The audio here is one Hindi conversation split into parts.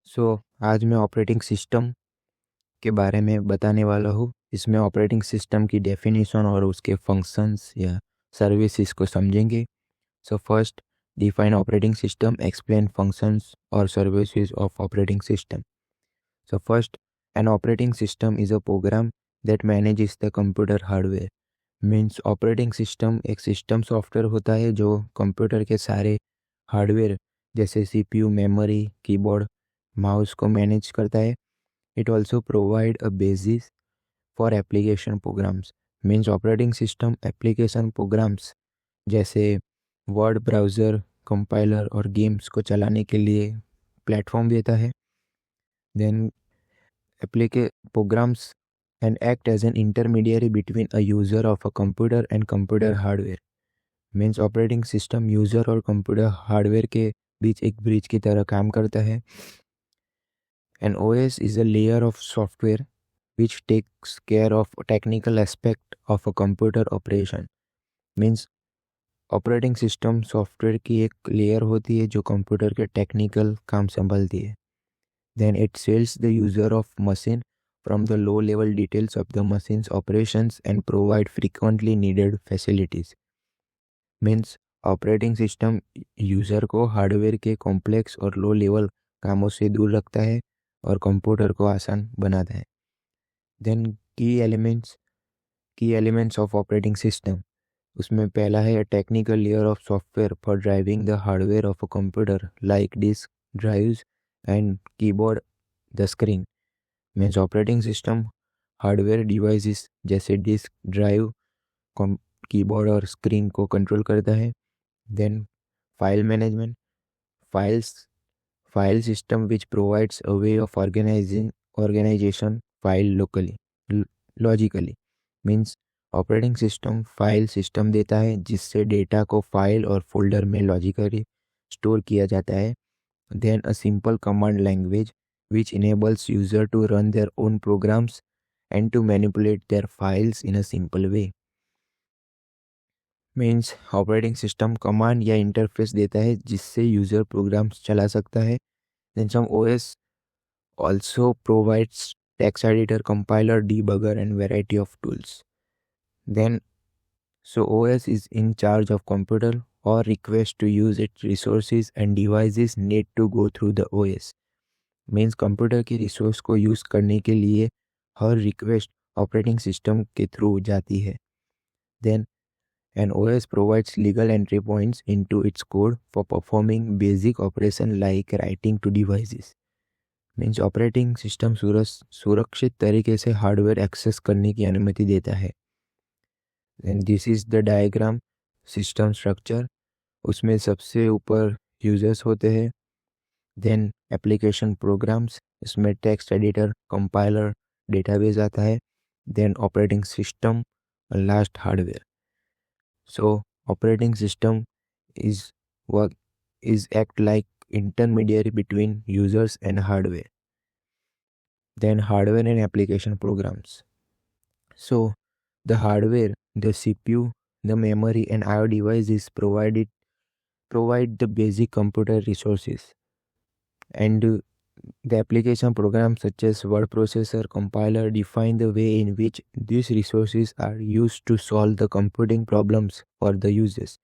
आज मैं ऑपरेटिंग सिस्टम के बारे में बताने वाला हूँ। इसमें ऑपरेटिंग सिस्टम की डेफिनेशन और उसके फंक्शंस या सर्विसेज को समझेंगे। First, define operating system, explain functions और services of operating system. First, an operating system is a program that manages the computer hardware. Means operating system एक सिस्टम सॉफ्टवेयर होता है जो कंप्यूटर के सारे हार्डवेयर जैसे सीपीयू, मेमोरी, कीबोर्ड, माउस को मैनेज करता है। It also provide a basis for application programs. Means operating system application programs जैसे वर्ड, ब्राउज़र, कंपाइलर और गेम्स को चलाने के लिए प्लेटफॉर्म देता है। Then application programs and act as an intermediary between a user of a computer and computer hardware. Means operating system user और कंप्यूटर हार्डवेयर के बीच एक ब्रिज की तरह काम करता है। An OS is a layer of software which takes care of technical aspect of a computer operation. Means operating system software की एक लेयर होती है जो कंप्यूटर के टेक्निकल काम संभालती है। Then it sells the user of machine from the low level details of the machines operations and provide frequently needed facilities. Means operating system user को हार्डवेयर के कॉम्प्लेक्स और लो लेवल कामों से दूर रखता है और कंप्यूटर को आसान बनाता है। देन की एलिमेंट्स ऑफ ऑपरेटिंग सिस्टम, उसमें पहला है technical layer of software for driving the hardware of a computer like disk, drives and keyboard, the screen. Means operating system hardware devices जैसे डिस्क, ड्राइव, कीबोर्ड और स्क्रीन को कंट्रोल करता है। Then file management, file system which provides a way of organisation file logically. Means operating system file system देता है जिससे डेटा को फाइल और फोल्डर में लॉजिकली स्टोर किया जाता है। Then a simple command language which enables user to run their own programs and to manipulate their files in a simple way. Means operating system command या इंटरफेस देता है जिससे यूजर प्रोग्राम्स चला सकता है। Then some OS also provides text editor, compiler, debugger and variety of tools. Then OS is in charge of computer or request to use its resources and devices need to go through the OS. Means computer की रिसोर्स को यूज़ करने के लिए हर रिक्वेस्ट ऑपरेटिंग सिस्टम के थ्रू जाती है। Then an OS provides legal entry points into its code for performing basic operation like writing to devices. Means operating system सुरक्षित तरीके से हार्डवेयर एक्सेस करने की अनुमति देता है। And this is the diagram system structure. उसमें सबसे ऊपर यूजर्स होते हैं। देन एप्लीकेशन प्रोग्राम्स, इसमें टेक्स्ट एडिटर, कंपाइलर, डेटाबेस आता है। Then operating system, last hardware. Operating system is act like intermediary between users and hardware. Then hardware and application programs. So the hardware, the CPU, the memory and IO devices provide the basic computer resources, and the application programs such as word processor, compiler define the way in which these resources are used to solve the computing problems for the users.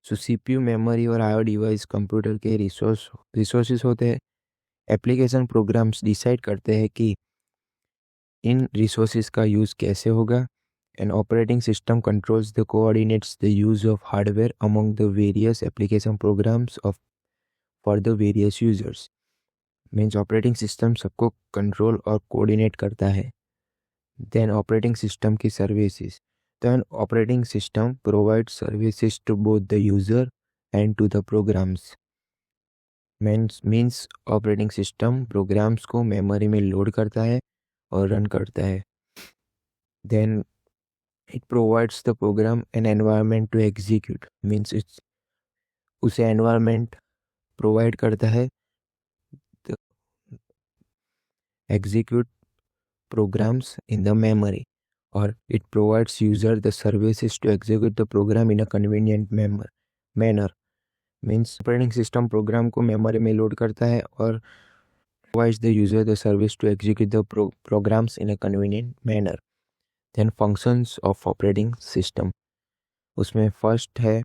CPU, memory और IO डिवाइस कंप्यूटर के रिसोर्सेज होते हैं। एप्लीकेशन प्रोग्राम्स डिसाइड करते हैं कि इन रिसोर्सेज का यूज़ कैसे होगा। And operating system controls the coordinates the use of hardware among the various application programs of for the various users. Means operating system सबको कंट्रोल और कोऑर्डिनेट करता है। देन ऑपरेटिंग सिस्टम की services, then operating system provides services to both the user and to the programs. means operating system programs को मेमोरी में लोड करता है और रन करता है। then it provides the program an environment to execute. means उसे environment provide करता है the execute programs in the memory, or it provides user the services to execute the program in a convenient manner. Means operating system program को मेमोरी में लोड करता है और provides the user the service to execute the programs in a convenient manner. Then functions of operating system, उसमें फर्स्ट है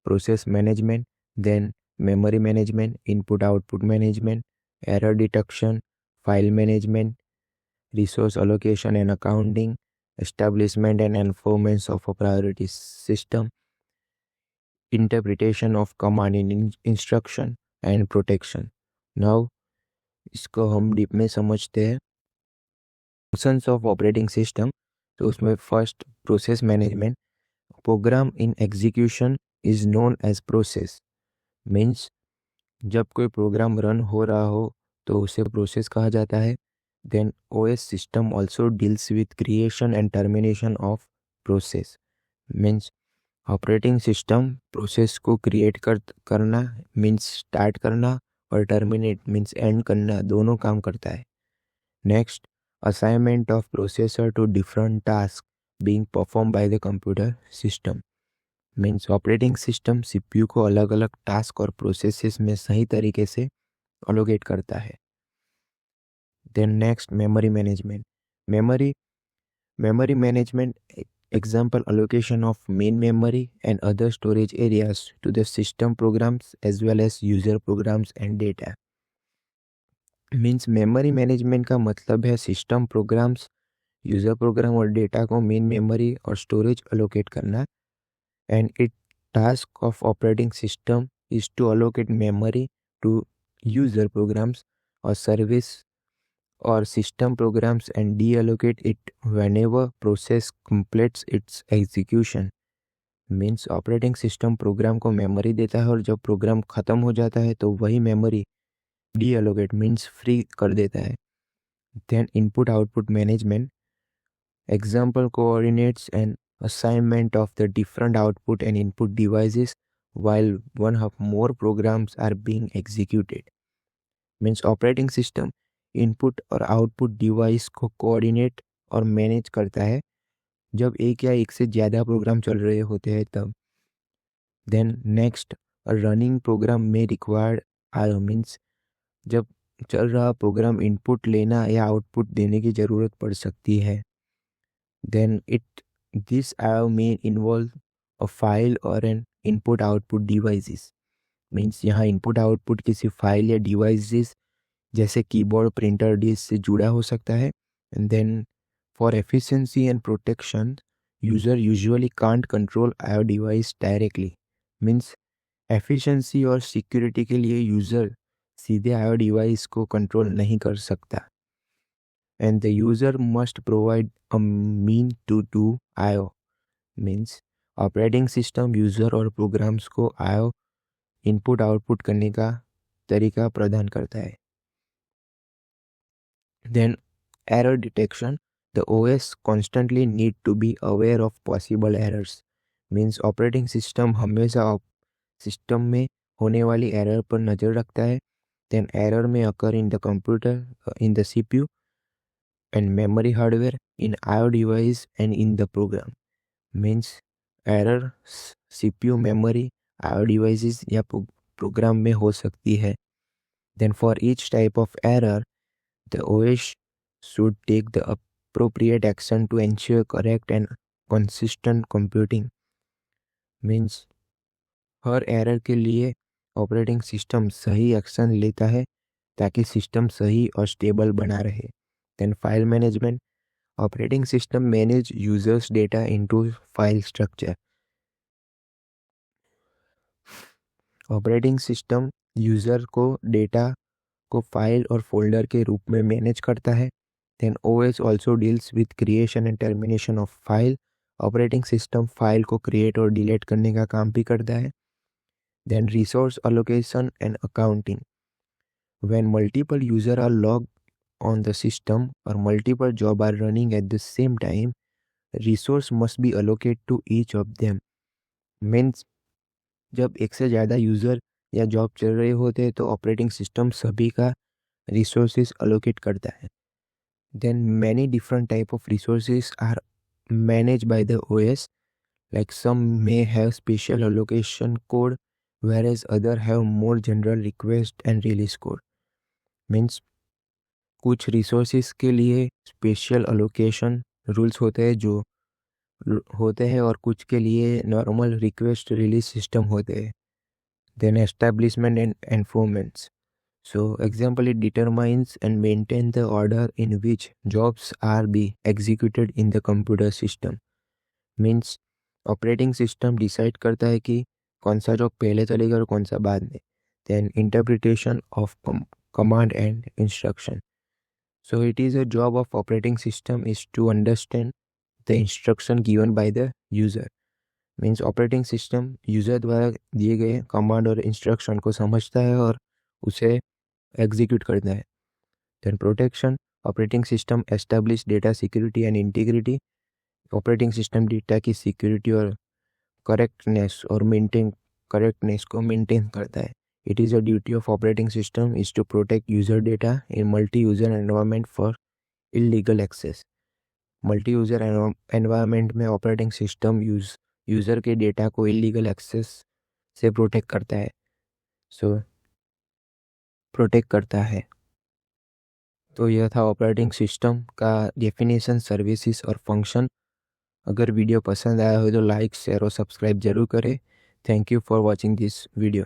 process management, then memory management, input output management, error detection, file management, resource allocation and accounting, establishment and enforcement of a priority system, interpretation of command and instruction and protection. Now इसको हम डीप में समझते हैं. फंक्शंस ऑफ ऑपरेटिंग सिस्टम, तो उसमें first process management. Program in execution is known as process. Means जब कोई प्रोग्राम रन हो रहा हो तो उसे प्रोसेस कहा जाता है. Then OS system also deals with creation and termination of process. Means operating system process को क्रिएट करना मीन्स स्टार्ट करना और टर्मिनेट मीन्स एंड करना, दोनों काम करता है. Next, assignment of processor to different task being perform by the computer system. Means operating system CPU को अलग अलग टास्क और प्रोसेसेस में सही तरीके से अलोकेट करता है. Then next, memory management. Memory management, example allocation of main memory and other storage areas to the system programs as well as user programs and data. Means memory management का मतलब है सिस्टम प्रोग्राम्स, यूजर प्रोग्राम और डेटा को मेन मेमोरी और स्टोरेज अलोकेट करना. And it task of operating system is to allocate memory to user programs और service or system programs and deallocate it whenever process completes its execution. Means operating system program को मेमोरी देता है और जब प्रोग्राम ख़त्म हो जाता है तो वही मेमोरी deallocate मीन्स फ्री कर देता है. Then input output management, example coordinates and assignment of the different output and input devices while one or more programs are being executed. Means operating system input और आउटपुट डिवाइस को कोऑर्डिनेट और मैनेज करता है जब एक या एक से ज़्यादा प्रोग्राम चल रहे होते हैं तब. देन नेक्स्ट, रनिंग प्रोग्राम में रिक्वायर्ड आयो मीन्स जब चल रहा प्रोग्राम इनपुट लेना या आउटपुट देने की ज़रूरत पड़ सकती है. देन दिस आयो में इन्वॉल्व अ फाइल और an input output devices. Means यहाँ इनपुट आउटपुट किसी फाइल या डिवाइसेस जैसे कीबोर्ड, प्रिंटर, डिस्क से जुड़ा हो सकता है. And then for efficiency and protection user usually can't control I O device directly. Means efficiency और सिक्योरिटी के लिए यूज़र सीधे आयो डिवाइस को कंट्रोल नहीं कर सकता. And the user must provide a mean to do I O. Means operating system user और प्रोग्राम्स को आयो इनपुट आउटपुट करने का तरीका प्रदान करता है. Then error detection, the OS constantly need to be aware of possible errors. Means operating system हमेशा सिस्टम में होने वाली एरर पर नज़र रखता है. Then error may occur in the computer, in the CPU and memory hardware, in IO device and in the program. Means error CPU, memory, IO devices या प्रोग्राम में हो सकती है. Then for each type of error, the OS should take the appropriate action to ensure correct and consistent computing. Means her error के लिए ऑपरेटिंग सिस्टम सही एक्शन लेता है ताकि सिस्टम सही और स्टेबल बना रहे. Then file management, operating system manage users data into file structure. Operating system user को डेटा को फाइल और फोल्डर के रूप में मैनेज करता है. Then OS also deals with creation and termination of file. Operating system file को क्रिएट और डिलीट करने का काम भी करता है. Then resource allocation and accounting, when multiple user are logged on the system और multiple job are running at the same time, resource must be allocate to each of them. Means जब एक से ज़्यादा यूज़र या जॉब चल रहे होते हैं तो ऑपरेटिंग सिस्टम सभी का रिसोर्सेज अलोकेट करता है. Then many different type of resources are manage by the OS, like some may have special allocation code whereas other have more general request and release code. Means कुछ रिसोर्सेज के लिए स्पेशल अलोकेशन रूल्स होते हैं जो होते हैं और कुछ के लिए नॉर्मल रिक्वेस्ट रिलीज सिस्टम होते हैं. Then establishment and enforcements. So example, it determines and maintain the order in which jobs are be executed in the computer system. Means operating system decide करता है कि कौन सा जॉब पहले चलेगा और कौन सा बाद में. Then interpretation of command and instruction. So it is a job of operating system is to understand the instruction given by the user. Means operating system user द्वारा दिए गए कमांड और इंस्ट्रक्शन को समझता है और उसे एग्जीक्यूट करता है. Then protection. Operating system establish data security and integrity. Operating system data की सिक्योरिटी और करेक्टनेस को मेंटेन करता है. It is a duty of operating system is to protect user data in multi user environment for illegal access. Multi user environment में ऑपरेटिंग सिस्टम यूज़र के डेटा को इलीगल एक्सेस से प्रोटेक्ट करता है. तो यह था ऑपरेटिंग सिस्टम का डेफिनेशन, सर्विसेज और फंक्शन. अगर वीडियो पसंद आया हो तो लाइक, शेयर और सब्सक्राइब जरूर करें. Thank you for watching this video.